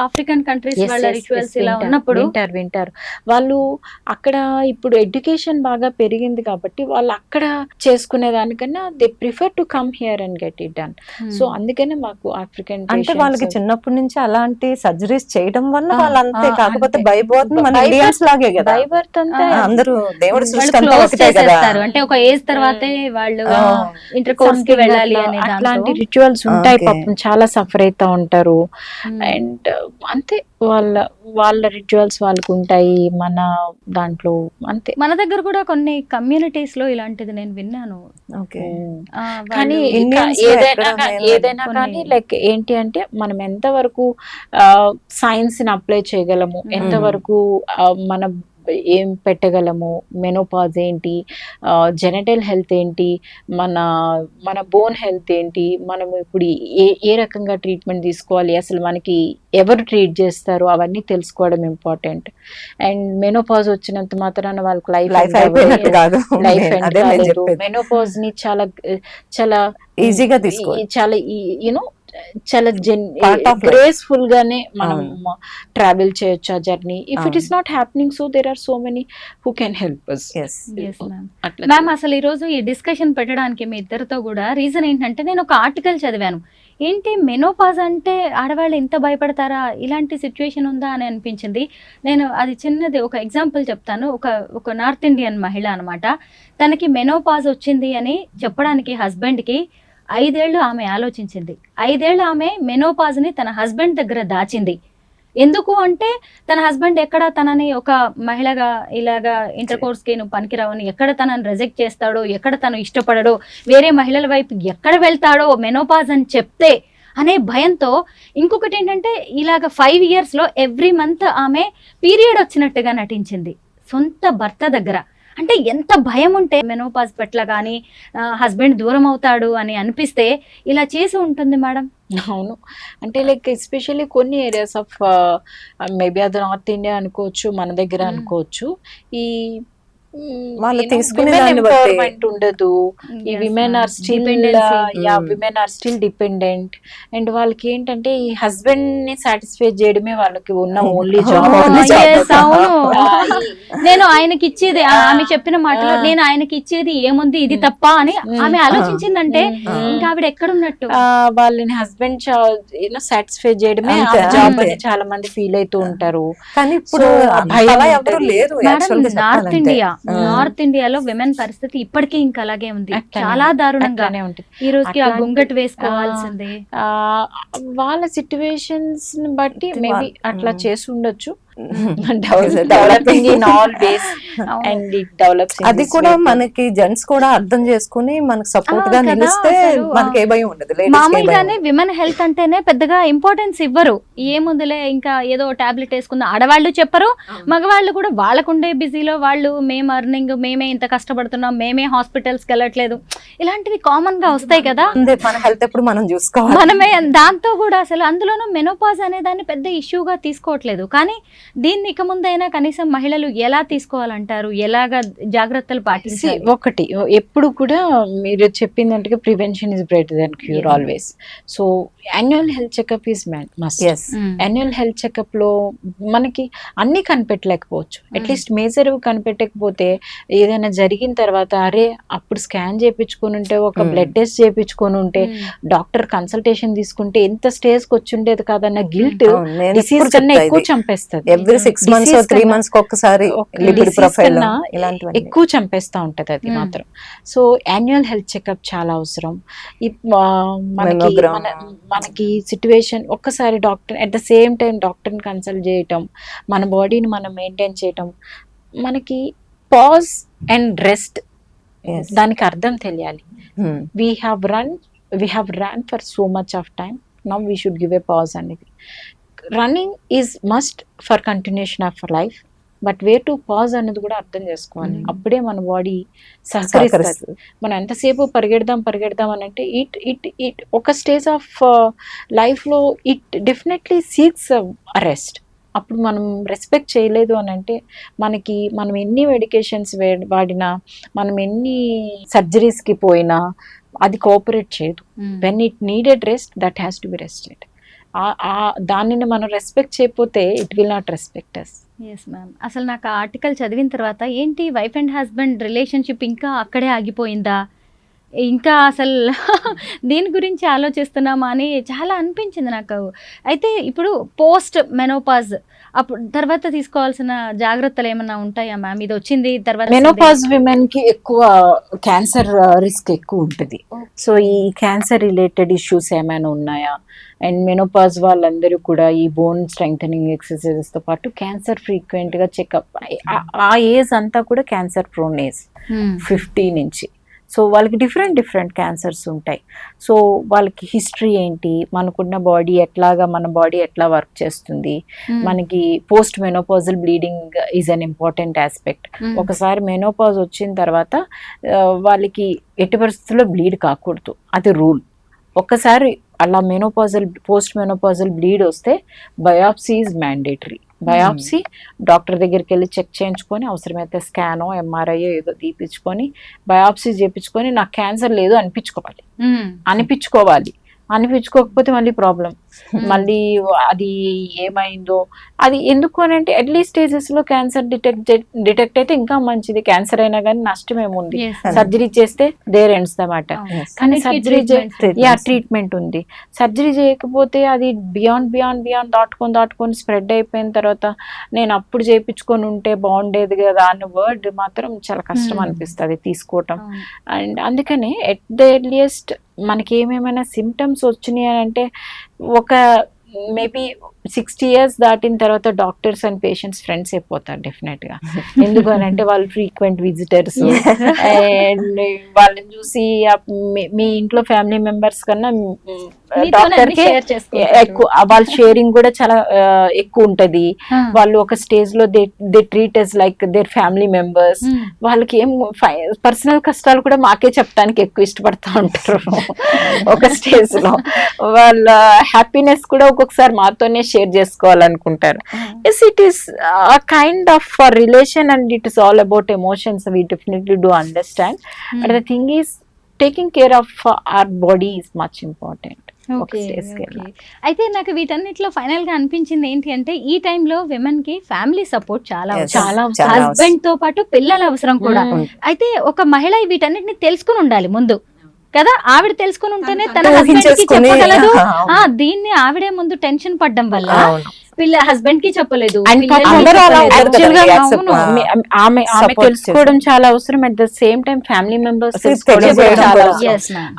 African countries Yes, వాళ్ళ yes, rituals yes, ఇలా వింటారు ఉన్నప్పుడు వింటారు వింటారు వాళ్ళు అక్కడ ఇప్పుడు ఎడ్యుకేషన్ బాగా పెరిగింది కాబట్టి వాళ్ళు అక్కడ చేసుకునే దానికన్నా they prefer to come here and get it done. So అందుకనే మాకు ఆఫ్రికన్ అంటే వాళ్ళకి చిన్నప్పటి నుంచి అలాంటి సర్జరీస్ చేయడం వల్ల ఆ, వాళ్ళు అంతే. ఆ, కాకపోతే అంతే. బై బర్త్ మన By ఇండియన్స్ లాగే కదా, బై బర్త్ అంతా అందరూ దేవుడి వాళ్ళు సృష్టి అంతా క్లోజ్ ఒకటే కదా. చేసేస్తారు, అంటే ఒక ఏజ్ తర్వాతే వాళ్ళు ఆ, ఇంటర్ కోర్స్ కి something వెళ్ళాలి అట్లా అనే అట్లాంటి దాంతో. రిచువల్స్ ఉంటాయి. Okay. పాపం చాలా సఫర్ అవుతా ఉంటారు. Hmm. అండ్ అంతే వాళ్ళ వాళ్ళ రిచువల్స్ వాళ్ళకు ఉంటాయి, మన దాంట్లో అంతే. మన దగ్గర కూడా కొన్ని కమ్యూనిటీస్ లో ఇలాంటిది నేను విన్నాను. ఓకే. ఆ, కానీ వాళ్ళు Indians లో ఏదైనా ఎక్కడ నేను ఏదైనా కొన్ని- కానీ లైక్ ఏంటి అంటే మనం ఎంతవరకు సైన్స్ ని అప్లై చేయగలము, ఎంతవరకు మన ఏం పెట్టగలము, మెనోపాజ్ ఏంటి, జెనటల్ హెల్త్ ఏంటి, మన మన బోన్ హెల్త్ ఏంటి, మనం ఇప్పుడు ఏ రకంగా ట్రీట్మెంట్ తీసుకోవాలి, అసలు మనకి ఎవరు ట్రీట్ చేస్తారు, అవన్నీ తెలుసుకోవడం ఇంపార్టెంట్. అండ్ మెనోపాజ్ వచ్చినంత మాత్రాన వాళ్ళకి లైఫ్ లైఫ్ అయిపోయినట్టు కాదు. లైఫ్ అదే ఎండ్ నేను కాలేదు. చెప్పేది. మెనోపాజ్ ని చాలా చాలా ఈజీగా తీసుకోవాలి. చాలా యూనో చాలా Part of life. గ్రేస్ఫుల్ గానే మనం అవును. ట్రావెల్ చేయొచ్చు ఆ జర్నీ. ఇఫ్ ఇట్ అవును. Is not happening, so there are so many who can help us. Yes. Yes, ma'am. Ma'am అసలు ఈ రోజు ఈ డిస్కషన్ పెట్టడానికి మీ ఇద్దరితో కూడా రీజన్ ఏంటంటే, నేను ఒక ఆర్టికల్ చదివాను. ఏంటి మెనోపాజ్ అంటే ఆడవాళ్ళు ఇంత భయపడతారా, ఇలాంటి సిచ్యువేషన్ ఉందా అని అనిపించింది. నేను అది చిన్నది ఒక ఎగ్జాంపుల్ చెప్తాను. ఒక నార్త్ ఇండియన్ మహిళ అనమాట, తనకి మెనోపాజ్ వచ్చింది అని చెప్పడానికి హస్బెండ్కి 5 ఏళ్ళు ఆమె ఆలోచించింది. 5 ఏళ్ళు ఆమె మెనోపాజ్ని తన హస్బెండ్ దగ్గర దాచింది. ఎందుకు అంటే తన హస్బెండ్ ఎక్కడ తనని ఒక మహిళగా ఇలాగా ఇంటర్ కోర్స్కి నువ్వు పనికిరావని ఎక్కడ తనని రిజెక్ట్ చేస్తాడో, ఎక్కడ తను ఇష్టపడడో, వేరే మహిళల వైపు ఎక్కడ వెళ్తాడో మెనోపాజ్ అని చెప్తే అనే భయంతో. ఇంకొకటి ఏంటంటే ఇలాగ 5 yearsలో ఎవ్రీ మంత్ ఆమె పీరియడ్ వచ్చినట్టుగా నటించింది సొంత భర్త దగ్గర. అంటే ఎంత భయం ఉంటే మెనోపాజ్ పట్ల కానీ హస్బెండ్ దూరం అవుతాడు అని అనిపిస్తే ఇలా చేసి ఉంటుంది మేడం. అవును, అంటే లైక్ ఎస్పెషల్లీ కొన్ని ఏరియాస్ ఆఫ్ మేబీ అది నార్త్ ఇండియా అనుకోవచ్చు, మన దగ్గర అనుకోవచ్చు, ఈ వాళ్ళు తీసుకునే దాన్ని బట్టి. ఎంపవర్మెంట్ ఉండదు. ఈ women are still Dependency. Women are still dependent. And వాళ్ళకి ఏంటంటే ఈ హస్బెండ్ ని సాటిస్ఫై చేయడమే వాళ్ళకి ఉన్న ఓన్లీ జాబ్. Yes, అవును. నేను ఆయనకి ఇచ్చేది ఆమె చెప్పిన మాటలో, నేను ఆయనకి ఇచ్చేది ఏముంది ఇది తప్ప అని ఆమె ఆలోచించిందంటే ఇంకా ఆవిడ ఎక్కడున్నట్టు. వాళ్ళని హస్బెండ్ సాటిస్ఫై చేయడమే అంతే, జాబ్ అంతే. అని చాలా మంది ఫీల్ అవుతూ ఉంటారు. కానీ ఇప్పుడు So, భయం అలా ఎవరు ఉంటది. లేరు మేడం actual గా నార్త్ ఇండియాలో విమెన్ పరిస్థితి ఇప్పటికీ ఇంకా అలాగే ఉంది, అట్లానే చాలా దారుణంగా. అట్లానే ఉంటుంది. ఈ రోజుకి ఆ అట్లాంటి- గుంగట్ వేసుకోవాల్సిందే. వాళ్ళ సిచ్యువేషన్స్ ని బట్టి మేబీ అట్లా చేసి ఉండొచ్చు. Developing. Developing in all ways అవును. And it develops. అది కూడా మనకి జెంట్స్ కూడా అర్థం చేసుకుని మనకు సపోర్ట్ గా కదా, నిలిస్తే అసలు, మనకి ఏ భయం ఉండదు. Ladies కి ఏ భయం మామూలుగానే ఉండదు. విమెన్ హెల్త్ అంటేనే పెద్దగా ఇంపార్టెన్స్ ఇవ్వరు. ఏముందిలే ఇంకా ఏదో టాబ్లెట్ వేసుకుందాం ఆడవాళ్ళు చెప్పరు, మగవాళ్ళు కూడా వాళ్ళకుండే బిజీలో వాళ్ళు మేము అర్నింగ్, మేమే ఇంత కష్టపడుతున్నాం, మేమే హాస్పిటల్స్కి వెళ్ళట్లేదు, ఇలాంటివి కామన్ గా వస్తాయి కదా. అంతే, మన హెల్త్ ఎప్పుడు మనం చూసుకోవాలి. మనమే దాంతో కూడా అసలు అందులోనూ మెనోపాజ్ అనే దాన్ని పెద్ద ఇష్యూగా తీసుకోవట్లేదు. కానీ దీన్ని ఇక ముందైనా కనీసం మహిళలు ఎలా తీసుకోవాలంటారు, ఎలాగా జాగ్రత్తలు పాటించాలి? ఒకటి ఎప్పుడు కూడా మీరు చెప్పిందంటే prevention is better than cure always. So annual health checkup is must. Yes. Annual health checkup లో మనకి అన్ని కనిపెట్టలేకపోవచ్చు, అట్లీస్ట్ మేజర్ కనిపెట్టకపోతే ఏదైనా జరిగిన తర్వాత అరే అప్పుడు స్కాన్ చేయించుకొని ఉంటే, ఒక బ్లడ్ టెస్ట్ చేయించుకొని ఉంటే, డాక్టర్ కన్సల్టేషన్ తీసుకుంటే ఎంత స్టేజ్ కి వచ్చి ఉండేది కాదన్న గిల్ట్ అవును, నేను డిసీజ్ ఎప్పుడు కన్నా చెప్తా ఎక్కువ ఇది. చంపేస్తుంది. ఎవ్రీ 6 months Disease 3 కన్నా- months ఒక్కసారి లిపిడ్ Disease ప్రొఫైల్ కన్నా ఇలాంటివన్నీ. ఎక్కువ చంపేస్తా ఉంటది అది మాత్రం. సో యాన్యువల్ హెల్త్ చెకప్ చాలా అవసరం. మనకి Mammogram. మనకి సిచ్యువేషన్ ఒక్కసారి doctor at the same time డాక్టర్ని కన్సల్ట్ చేయటం, మన బాడీని మనం మెయింటైన్ చేయటం, మనకి పాజ్ అండ్ రెస్ట్, Yes. దానికి అర్థం తెలియాలి. Hmm. we have run for so much of time, now we should give a pause అనేది. Running is must for continuation of life, but way to pause అనేది కూడా అర్థం చేసుకోవాలి. అప్పుడే మన బాడీ సహకరిస్తుంది. మనం ఎంతసేపు పరిగెడదాం అని అంటే ఇట్ ఒక స్టేజ్ ఆఫ్ లైఫ్లో ఇట్ డెఫినెట్లీ సీక్స్ అరెస్ట్. అప్పుడు మనం రెస్పెక్ట్ చేయలేదు అని అంటే మనం ఎన్ని మెడికేషన్స్ వాడినా, మనం ఎన్ని సర్జరీస్కి పోయినా అది కోఆపరేట్ చేయదు. When it needed rest, that has to be rested. దానిని మనం రెస్పెక్ట్ చేయకపోతే it will not respect us. Yes ma'am. అసలు నాకు ఆ ఆర్టికల్ చదివిన తర్వాత ఏంటి వైఫ్ అండ్ హస్బెండ్ రిలేషన్షిప్ ఇంకా అక్కడే ఆగిపోయిందా, ఇంకా అసలు దీని గురించి ఆలోచిస్తున్నామా అని చాలా అనిపించింది నాకు. అయితే ఇప్పుడు పోస్ట్ మెనోపాజ్ అప్పుడు తర్వాత తీసుకోవాల్సిన జాగ్రత్తలు ఏమైనా ఉంటాయా మ్యామ్? ఇది వచ్చింది తర్వాత మెనోపాజ్ విమెన్ కి ఎక్కువ క్యాన్సర్ రిస్క్ ఎక్కువ ఉంటుంది. సో ఈ క్యాన్సర్ రిలేటెడ్ ఇష్యూస్ ఏమైనా ఉన్నాయా, అండ్ మెనోపాజ్ వాళ్ళందరూ కూడా ఈ బోన్ స్ట్రెంగ్థనింగ్ ఎక్సర్సైజెస్ తో పాటు క్యాన్సర్ ఫ్రీక్వెంట్ గా చెకప్. ఆ ఏజ్ అంతా కూడా క్యాన్సర్ ప్రోన్ ఏజ్ 50 నుంచి. సో వాళ్ళకి డిఫరెంట్ క్యాన్సర్స్ ఉంటాయి. సో వాళ్ళకి హిస్టరీ ఏంటి, మనకున్న బాడీ ఎట్లాగా, మన బాడీ ఎట్లా వర్క్ చేస్తుంది, మనకి post menopausal bleeding is an important aspect. ఒకసారి మెనోపాజ్ వచ్చిన తర్వాత వాళ్ళకి ఎట్టి పరిస్థితుల్లో బ్లీడ్ కాకూడదు, అది రూల్. ఒక్కసారి అలా పోస్ట్ మెనోపాజల్ బ్లీడ్ వస్తే biopsy is mandatory. Biopsy doctor దగ్గరికి వెళ్ళి చెక్ చేయించుకొని, అవసరమైతే స్కానో ఎంఆర్ఐ ఏదో తీపించుకొని బయాప్సీ చేయించుకొని నాకు క్యాన్సర్ లేదు అనిపించుకోకపోతే మళ్ళీ ప్రాబ్లం. మళ్ళీ అది ఏమైందో అది ఎందుకు అని అంటే ఎర్లీ స్టేజెస్ లో క్యాన్సర్ డిటెక్ట్ అయితే ఇంకా మంచిది. క్యాన్సర్ అయినా కానీ నష్టం ఏముంది, సర్జరీ చేస్తే దేర్ ఎండ్స్ ద మ్యాటర్. కానీ సర్జరీ ట్రీట్మెంట్ ఉంది. సర్జరీ చేయకపోతే అది బియాండ్ దాటుకొని స్ప్రెడ్ అయిపోయిన తర్వాత నేను అప్పుడు చేయించుకొని ఉంటే బాగుండేది కదా అన్న వర్డ్ మాత్రం చాలా కష్టం అనిపిస్తుంది తీసుకోవటం. అండ్ అందుకనే ఎట్ ద ఎర్లియస్ట్ మనకి ఏమేమైనా సిమ్టమ్స్ వచ్చినాయి అని అంటే ఒక మేబీ 60 years దాటిన తర్వాత డాక్టర్స్ అండ్ పేషెంట్స్ ఫ్రెండ్స్ అయిపోతారు డెఫినెట్ గా. ఎందుకనంటే వాళ్ళు ఫ్రీక్వెంట్ విజిటర్స్, అండ్ వాళ్ళని చూసి మీ ఇంట్లో ఫ్యామిలీ మెంబర్స్ కన్నా డాక్టర్ కి ఎక్కువ వాళ్ళ షేరింగ్ కూడా చాలా ఎక్కువ ఉంటది. వాళ్ళు ఒక స్టేజ్ లో they treat as like their family members. వాళ్ళకి ఏం పర్సనల్ కష్టాలు కూడా మాకే చెప్పడానికి ఎక్కువ ఇష్టపడతా ఉంటారు. ఒక స్టేజ్ లో వాళ్ళ హ్యాపీనెస్ కూడా ఒక్కొక్కసారి మాతోనే షేర్ చేసుకోవాలనుకుంటారు. Yes, it is a kind of a relation and it is all about emotions. We definitely do understand. But the thing is, taking care of our body is much important. అయితే నాకు వీటన్నిటిలో final గా అనిపించింది ఏంటి అంటే ఈ టైంలో women కి ఫ్యామిలీ సపోర్ట్ చాలా హస్బెండ్ తో పాటు పిల్లల అవసరం కూడా. అయితే ఒక మహిళ వీటన్నిటిని తెలుసుకుని ఉండాలి ముందు కదా. ఆవిడ తెలుసుకుని ఉంటేనే తన హస్బెండ్ కి చెప్పగలదు. దీన్ని ఆవిడే ముందు టెన్షన్ పడ్డం వల్ల హస్బెండ్ కి చెప్పలేదు. ఆమె తెలుసుకోవడం చాలా అవసరం. At the same time family members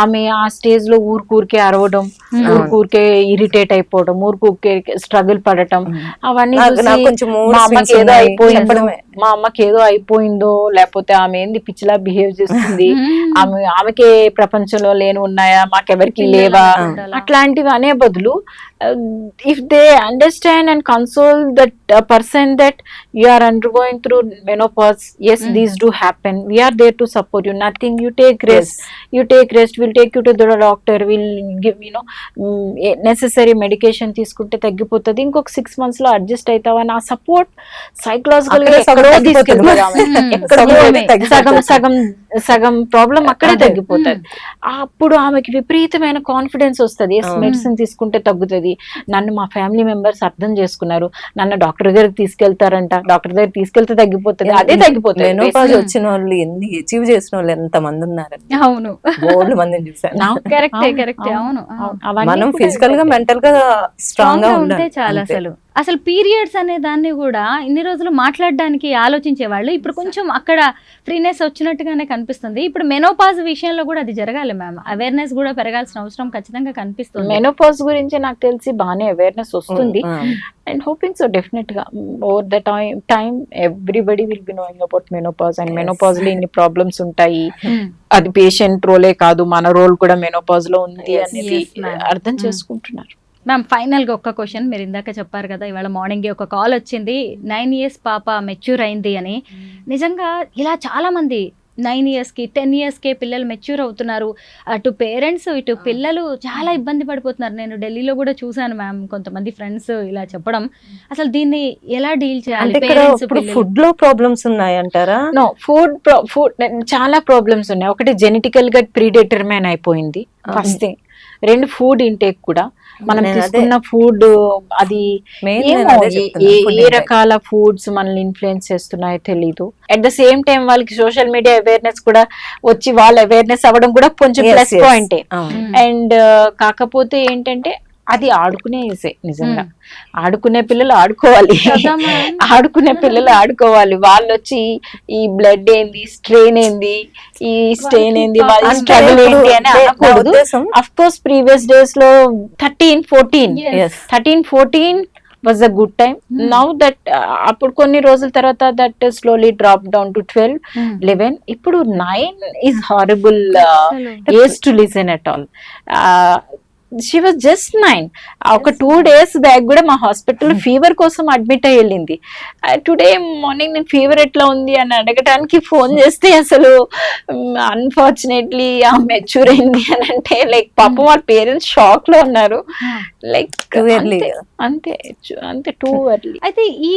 ఆమె ఆ స్టేజ్ లో ఊరికే అరవడం, ఊరికే ఇరిటేట్ అయిపోవడం, ఊరికే స్ట్రగుల్ పడటం, అవన్నీ మా అమ్మకి ఏదో అయిపోయిందో, లేకపోతే ఆమె ఏంది పిచ్చిలా బిహేవ్ చేస్తుంది, ఆమెకే ప్రపంచంలో లేని ఉన్నాయా, మాకెవరికి లేవా, అట్లాంటివి అనే బదులు if they understand and console that person that you are undergoing through menopause, yes, these do happen, we are there to support you, nothing, you take rest, we'll take you to the doctor, we'll give necessary medication తీసుకుంటే తగ్గిపోతుంది, ఇంకొక 6 months లో adjust అవుతావని ఆ support psychological గా సగం problem అక్కడే తగ్గిపోతుంది. అప్పుడు ఆమెకి విపరీతమైన కాన్ఫిడెన్స్ వస్తుంది. మెడిసిన్ తీసుకుంటే తగ్గుతుంది, నన్ను మా ఫ్యామిలీ మెంబర్స్ అర్థం చేసుకున్నారు, నన్ను డాక్టర్ దగ్గరికి తీసుకెళ్తారంట, డాక్టర్ దగ్గర తీసుకెళ్తే తగ్గిపోతుంది, అదే తగ్గిపోతుంది. మెనోపాజ్ వచ్చిన వాళ్ళు ఎన్ని అచీవ్ చేసిన వాళ్ళు ఎంత మంది ఉన్నారు. అవును, బోల్డ్ మందిని చూసాను. కరెక్టే. అవును, మనం ఫిజికల్ గా మెంటల్ గా స్ట్రాంగ్ గా ఉంటే చాలా. అసలు పీరియడ్స్ అనే దాన్ని కూడా ఇన్ని రోజులు మాట్లాడడానికి ఆలోచించే వాళ్ళు ఇప్పుడు కొంచెం అక్కడ ఫ్రీనెస్ వచ్చినట్టుగానే కనిపిస్తుంది. ఇప్పుడు మెనోపాజ్ విషయంలో కూడా అది జరగాలి మ్యామ్, అవేర్నెస్ కూడా పెరగాల్సిన అవసరం ఖచ్చితంగా కనిపిస్తుంది. మెనోపాజ్ గురించి నాకు తెలిసి బాగానే అవేర్నెస్ వస్తుంది. అండ్ హోపింగ్ సో డెఫినెట్ గా over the time everybody will be knowing about menopause. And menopause లో ఇన్ని ప్రాబ్లమ్స్ ఉంటాయి, అది పేషెంట్ రోలే కాదు, మన రోల్ కూడా మెనోపాజ్ లో ఉంది అనేది అర్థం చేసుకుంటున్నారు. మ్యామ్ ఫైనల్గా ఒక్క క్వశ్చన్, మీరు ఇందాక చెప్పారు కదా ఇవాళ మార్నింగే ఒక కాల్ వచ్చింది 9 years పాప మెచ్యూర్ అయింది అని. నిజంగా ఇలా చాలా మంది 9 yearsకి 10 yearsకే పిల్లలు మెచ్యూర్ అవుతున్నారు. అటు పేరెంట్స్ ఇటు పిల్లలు చాలా ఇబ్బంది పడిపోతున్నారు. నేను ఢిల్లీలో కూడా చూసాను మ్యామ్, కొంతమంది ఫ్రెండ్స్ ఇలా చెప్పడం. అసలు దీన్ని ఎలా డీల్ చేయాలి? ఫుడ్ లో ప్రాబ్లమ్స్ ఉన్నాయంటారా? నో, ఫుడ్ చాలా ప్రాబ్లమ్స్ ఉన్నాయి. ఒకటి జెనెటికల్ గా ప్రీ డిటర్మైన్ అయిపోయింది ఫస్ట్ థింగ్. రెండు ఫుడ్ ఇంటేక్ కూడా మనం నేను అదే- తీసుకున్న ఫుడ్ అది Main నేను ఏమో అదే చెప్తున్నా, food ఏ intake. రకాల ఫుడ్స్ మనల్ని ఇన్ఫ్లుయెన్స్ చేస్తున్నాయో తెలీదు. అట్ ద సేమ్ టైం వాళ్ళకి సోషల్ మీడియా అవేర్నెస్ కూడా వచ్చి వాళ్ళ అవేర్నెస్ అవ్వడం కూడా కొంచెం Yes, ప్లస్ yes. పాయింటే. అవును. అండ్ కాకపోతే ఏంటంటే అది ఆడుకునే ఏజే నిజంగా. ఆడుకునే పిల్లలు ఆడుకోవాలి, కదా ma'am. ఆడుకునే పిల్లలు ఆడుకోవాలి. వాళ్ళు వచ్చి ఈ బ్లడ్ ఏంది, స్ట్రెయిన్ ఏంది, ఈ స్ట్రెయిన్ ఏంది, వాళ్ళ అంటే స్ట్రగుల్ ఇప్పుడు ఏంటి అని నా అనకూడదు. ఉద్దేశం అఫ్ కోర్స్ ప్రీవియస్ డేస్ లో 13-14 yes. 13-14 was a good time. Now that అప్పుడు కొన్ని రోజుల తర్వాత that slowly drop down to 12-11. ఇప్పుడు 9 is horrible age to listen at all. She was just 9. ఒక 2 days బ్యాక్ కూడా మా హాస్పిటల్లో ఫీవర్ కోసం అడ్మిట్ అయ్యి వెళ్ళింది. టుడే మార్నింగ్ నేను ఫీవర్ ఎట్లా ఉంది అని అడగటానికి ఫోన్ చేస్తే అసలు అన్ఫార్చునేట్లీ ఆ మెచ్యూర్ అయింది అని అంటే లైక్ పాపం వాళ్ళ పేరెంట్స్ షాక్ లో ఉన్నారు. Like Too early. అంతే అంతే టూ ఎర్లీ. అయితే ఈ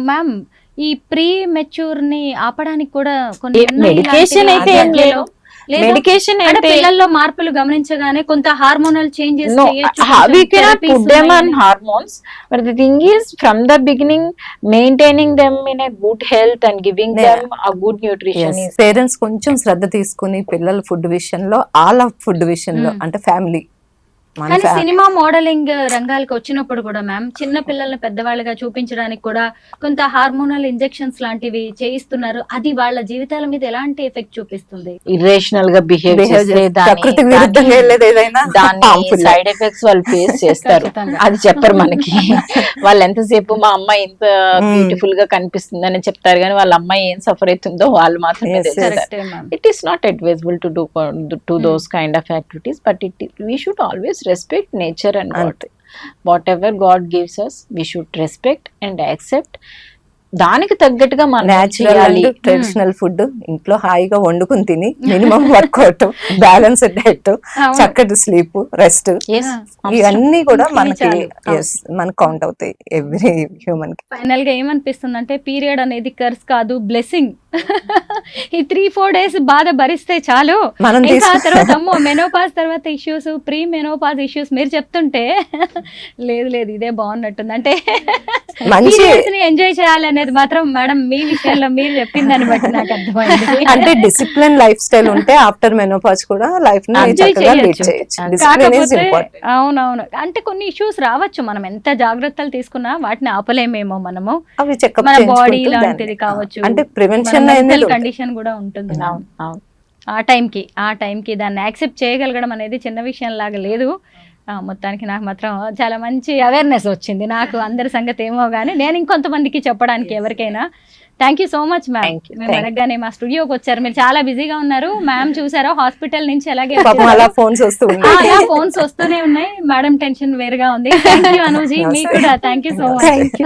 మ్యామ్ ఈ ప్రీ మెచ్యూర్ ని ఆపడానికి కూడా కొన్ని ఉన్నాయి మెడికేషన్ ఇలాంటివి అయితే ఏం ఆరోగ్యంలో. లేదు. లేదా? మెడికేషన్ అంటే అయితే పిల్లల్లో మార్పులు గమనించగానే కొంత hormonal changes no, we cannot put them on hormones, but the thing is from the beginning maintaining them in a good health and giving Yeah. them a good nutrition is parents కొంచెం శ్రద్ధ తీసుకుని పిల్లల food విషయంలో all of food విషయంలో అంటే family కానీ cinema modelling రంగాలకు వచ్చినప్పుడు కూడా మ్యామ్ చిన్న పిల్లల్ని పెద్దవాళ్ళగా చూపించడానికి కూడా కొంత హార్మోనల్ ఇంజెక్షన్స్ లాంటివి చేయిస్తున్నారు. అది వాళ్ళ జీవితాల మీద ఎలాంటి ఎఫెక్ట్ చూపిస్తుంది? irrational గా బిహేవ్ చేస్తే ప్రకృతి విరుద్ధంగా వెళ్ళేది ఏదైనా దాని harmful. సైడ్ ఎఫెక్ట్స్ వాళ్ళు ఫేస్ చేస్తారు. ఖచ్చితంగా. అది చెప్పరు మనకి. వాళ్ళు ఎంతసేపు మా అమ్మాయి ఇంత బ్యూటిఫుల్ గా కనిపిస్తుంది అని చెప్తారు, కానీ వాళ్ళ అమ్మాయి ఏం సఫర్ అవుతుందో వాళ్ళు మాత్రమే Yes, తెలుస్తారు. కరెక్టే ma'am. It is not advisable to do those kind of activities, but we should always respect nature and God. Whatever God gives us, we should respect and accept. దానికి తగ్గట్టుగా మనం న్యాచురల్ చేయాలి. And traditional food ఇంట్లో హాయిగా వండుకుని తిని minimum work out, balance diet, అవును. చక్కటి స్లీప్, రెస్ట్, Yes, ఇవన్నీ కూడా ఇవి మనకి చాలు. yes, మనకు కౌంట్ అవుతాయి ఎవ్రీ హ్యూమన్ కి. ఫైనల్ గా ఏమనిపిస్తుంది అంటే పీరియడ్ అనేది కర్స్ కాదు, బ్లెస్సింగ్. ఈ 3-4 days బాధ భరిస్తే చాలు. మనం ఇంకా ఆ తర్వాత అమ్మో మెనోపాజ్ తర్వాత ఇష్యూస్, ప్రీ మెనోపాజ్ ఇష్యూస్ మీరు చెప్తుంటే లేదు లేదు ఇదే బాగున్నట్టుంది. అంటే మంచి ఎంజాయ్ చేయాలి అనేది మాత్రం మేడం మీ విషయంలో మీరు చెప్పిందని బట్టి నాకు అర్థమైంది. అంటే డిసిప్లిన్ లైఫ్ స్టైల్ ఉంటే ఆఫ్టర్ మెనోపాజ్ కూడా లైఫ్ ని Enjoy చక్కగా లీడ్ చేయొచ్చు. చేయొచ్చు. డిసిప్లిన్ ఈజ్ కాకపోతే ఇంపార్టెంట్. అవునవును అంటే కొన్ని ఇష్యూస్ రావచ్చు, మనం ఎంత జాగ్రత్తలు తీసుకున్నా వాటిని ఆపలేమేమో మనము. అవి చెకప్ మన బాడీ లాంటిది కావచ్చు, అంటే ప్రివెన్షన్ కండిషన్ కూడా ఉంటుంది. అవును, అవును. ఆ టైంకి దాన్ని యాక్సెప్ట్ చేయగలగడం అనేది చిన్న విషయం లాగా లేదు. మొత్తానికి నాకు మాత్రం చాలా మంచి అవేర్నెస్ వచ్చింది. నాకు అందరి సంగతి ఏమో కానీ నేను ఇంకొంతమందికి చెప్పడానికి ఎవరికైనా. Thank you so much ma'am. Thank you, మేము thank you. అడగగానే మా స్టూడియోకి వచ్చారు, మీరు చాలా బిజీగా ఉన్నారు. మ్యామ్ చూసారా హాస్పిటల్ నుంచి అలాగే పాపం అలా ఫోన్స్ వస్తూ ఉన్నాయి. అలా ఫోన్స్ వస్తూనే ఉన్నాయి. మేడం టెన్షన్ వేరుగా ఉంది. థ్యాంక్ యూ అనూజీ, మీకు కూడా thank you so much. Thank you.